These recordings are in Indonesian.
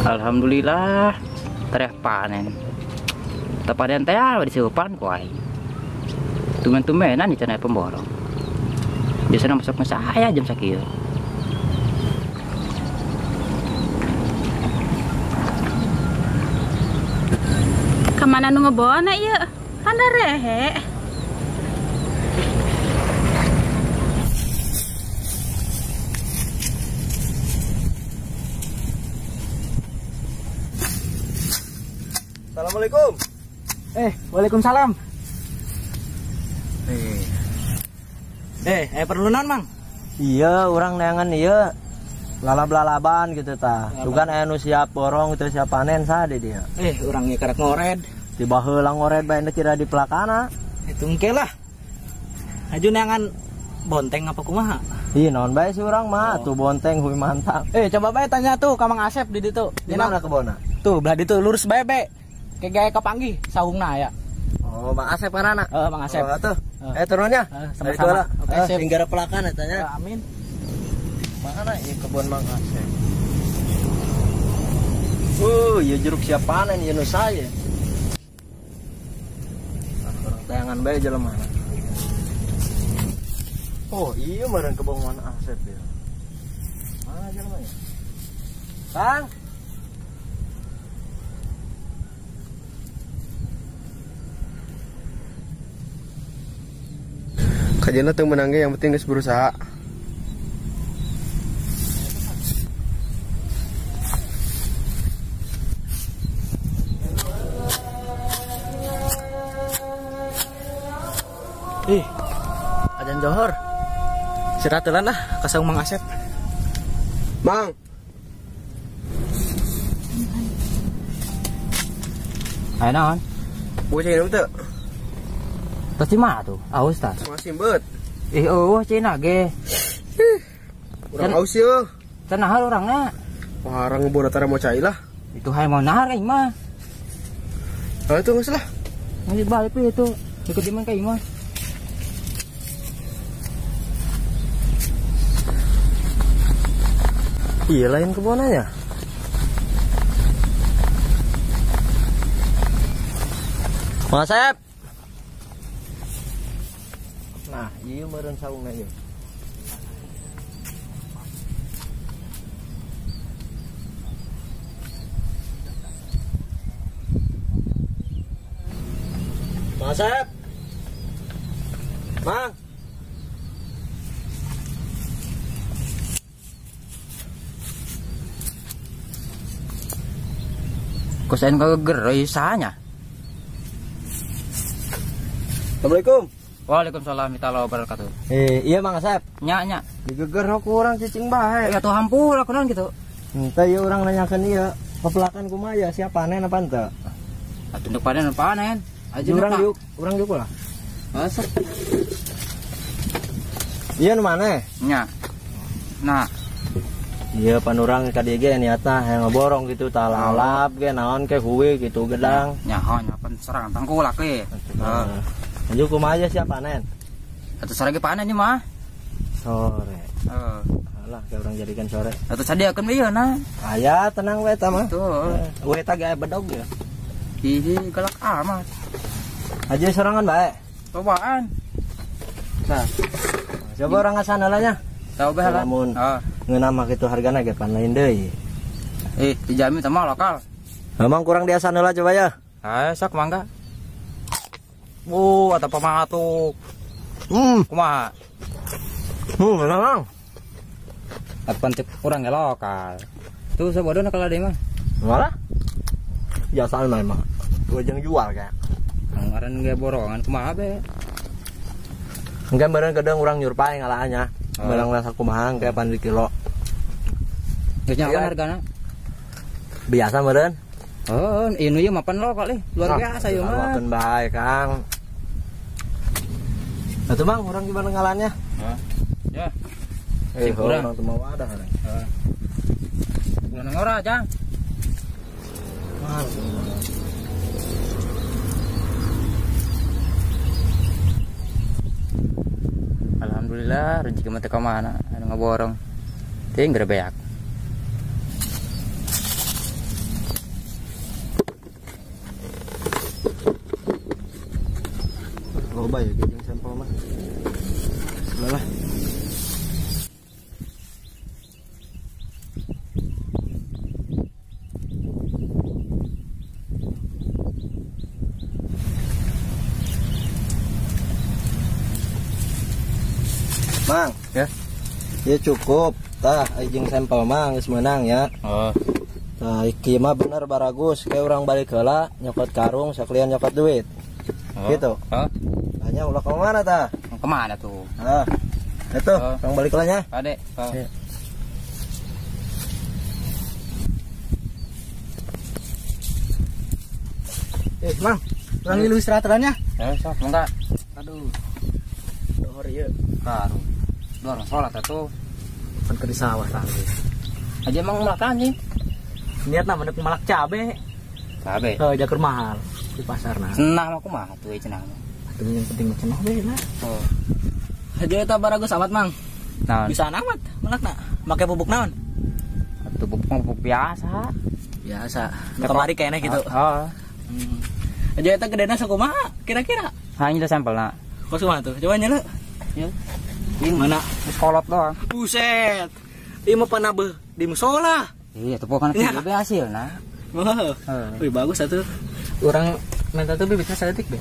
Alhamdulillah tereh panen. Tepadan teh di siupan kuai. Tumen-tumenan di cenah pemborong. Biasanya masuk ke saya jam sakieu. Kemana nu ngebona ieu? Kan rehe. Assalamualaikum. Waalaikumsalam. Perlu non, Mang? Iya, orang neangan iya lalab-lalaban gitu tah. Bukan anu siap borong itu siap panen sade dia. Orangnya karek ngored. Tiba heula ngored bae kira di pelakana. Itu engke lah. Aju neangan bonteng apa kumaha? Ih, naon bae si urang mah tuh bonteng huy mantap. Coba bae tanya tuh ka Mang Asep di ditu. Di mana kebona? Tuh, belah ditu lurus bae be. Kayak gaya kepanggih saungna ya. Oh, Mang Asep karana. Mang Asep. Oh, atuh. Turunnya. Sama-sama. Oke, Sip. singgara pelakana tanya. Amin. Mana ieu kebun Mang Asep? Ieu jeruk siap panen ieu nu saya. Orang tayangan bae jelema. Oh, iya meureun kebun Mang Asep ya. Mana jelema ya? Kang. Kajana tuh menangnya yang penting geus berusaha. Ajan Johor. Siratulan lah ka saung Mang Asep. Mang, Ayo naon? gue cek tuh. Pasti mah tuh, aus tah. Masih bet. Cina ge. Urang aus ya. Cenah urangna. Orang bola tara mau cai lah. Itu hay mau nahar aing mah. Kalau itu nggak salah. Masih balik we itu. Ikut diman ka imah. Iya lain kebunannya. Mang Asep. Nah, iya meureun saungna ieu. Mang Asep. Mang. Kosain kageger sahanya. Assalamualaikum. Waalaikumsalam warahmatullahi wabarakatuh. Iya Mang Asep. Nya. Digeger aku orang cicing bae. Ya tuh hampura kunaon gitu. Entah ya orang nanyakan iya. Pepelakan kumaha siap panen apa ente? Atuh untuk panen. Aja Urang juk lah. Masak. Iya nu mana? Nya. Nah, Iya panurang ka dieu ge niatna hayang ngeborong gitu talalap ge naon ke huwe gitu gedang. nyaho nyapan serangan tangkulak we. Lanjut kumaha siap panen? Atuh sore ge panen ieu mah. Sore. Heeh. Alah ke urang jadikan sore. Atuh sadiakeun we yeuna. Aya tenang we eta mah. Tuh. We eta ge bedog ya. Hihi galak amat. Aja sorangan bae. Cobaan. Nah. Coba orang ngasana lah nya. Tahu bae lah. Lamun Heeh. ngeunah mah kitu hargana ge pan lain deui. Dijamin sama lokal. Memang kurang diasana lah coba ya. Sok mangga. Atau pamatuk. Kumaha? Memang. Penting kurang lokal. Tuh sabodona kalau ada mah. Malah. Biasaan mah. Ujung jual kayak. Kemarin ge borongan kumaha be? Engke meureun kadang urang nyurpae ngalahannya. Barang rasa kumaha kayak pan di kilo. Geus nyawa hargana? Biasa meureun. Oh, ini ieu mapan lokal luar biasa ieu mah. Makan bae, Kang. Atuh Bang, urang gimana ngalannya? Ya. Urang teu mau ada. Heeh. Gimana ngora, Jang? Alhamdulillah rezeki mah teu ka mana, anu ngaborong. Teuing gerebeak. Coba ya gejing sampel mah. Lah. Mang, Ya. ya cukup. Tah, ijing sampel mang geus meunang ya. Oh. Tah, iki mah bener baragus. Kayak orang balik heula nyokot karung sakalian nyokot duit. Gitu. Oh. Hanya ulah ke mana tah? Kemana tuh? Ah. Itu, Oh. orang balik heula nya. Adek. Oh. Ya. Mang, orang ngilu istirahatannya. Sok enggak. Aduh. Dohor ieu. Karu. Dorong sholat atuh. Kan ke di sawah tadi. Aja emang makan anjing. Niatna mendek malak cabe. Cabe. Heuh jaker mahal di pasarna. Cenah mah kumaha tuh cenah mah. Atuh yang penting mah cenah we nah. Oh. Aja eta baragus amat, Mang. Naon? Bisa amat malakna. Make pupuk naon? Atuh pupuk biasa. Biasa. Nu kamari keneh gitu. Oh. Aja eta gedena sakumaha kira-kira? Hanya sampelna. Kos kumaha tuh? Coba nyala. Ya. Ini mana? Kolot doang. Buset. Ieu mah panabeh di musola. Iya, tuh pokoknya Ya. lebih hasil nah. Wah. Wih bagus atuh. Urang minta tuh bibitnya saeutik be.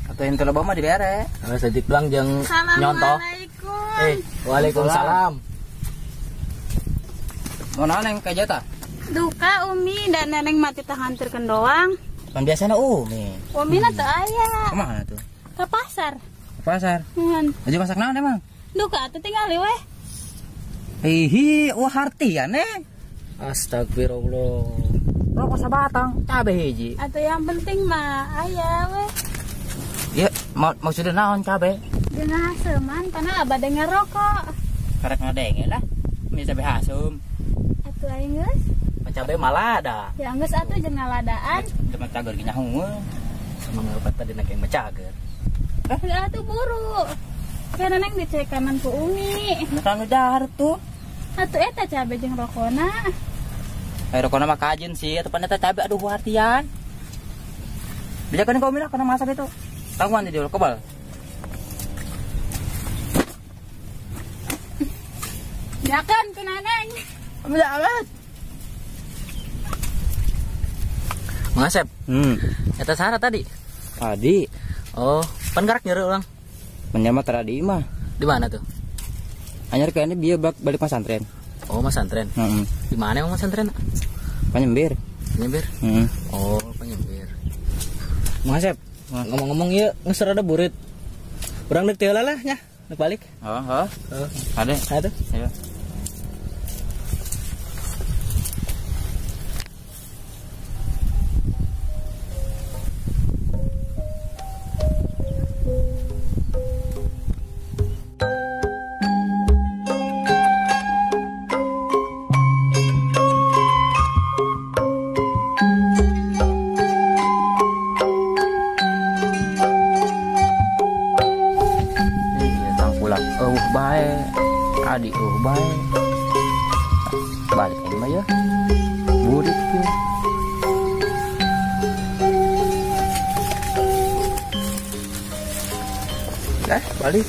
Atau yang telah bawa mah dibere. Saeutik doang jeung nyontoh. Assalamualaikum. Waalaikumsalam. Mau neng ka jata? Duka Umi dan neneng mati tahanturkeun doang. Kan biasanya umi. Umi na teu aya. Kemana tuh? Ke pasar. Ke pasar. Ngan. Aja masak naon emang? Duka teu tinggal weh. Hihi, wah hartian Astagfirullah. Rokok sabatang, cabe hiji. Atau yang penting mah aya weh. Ya, mau sudah naon cabe? Dengan haseman karena abah dengar rokok. Karek ngadenge lah. Mi cabe hasum. Atuh aing geus. Cabe malah ada. Ya geus atuh jeung ngaladaan. Cuma cager gini hungul. Semangat tadi nak yang mencager. Ya atuh buru. Ya neneng dicek kanan ku Umi. Nukan udah tuh. Atuh eta cabe jeung rokona. Rokona mah kajen sih, atau pandai cabe aduh hartian. Bijakan kau milah kena masak itu. Tangguhan di dulu kebal. Jakan ku neneng. Jangan. Mengasep. Eta sahara tadi. Tadi Oh, pengarak nyeureuk urang. menyama teradi mah. Di mana tuh? Anyar kayaknya dia balik pesantren. Oh, pesantren. Di mana emang pesantren? Penyembir. Penyembir. Oh, penyembir. Mengasep. Ngomong-ngomong ieu geus rada burit. Urang deuk teh heula lah nya, deuk balik. Oh. Ada. Atuh. Ayo. Baik, adik baik. Balik ini mah ya, burit ya. Balik.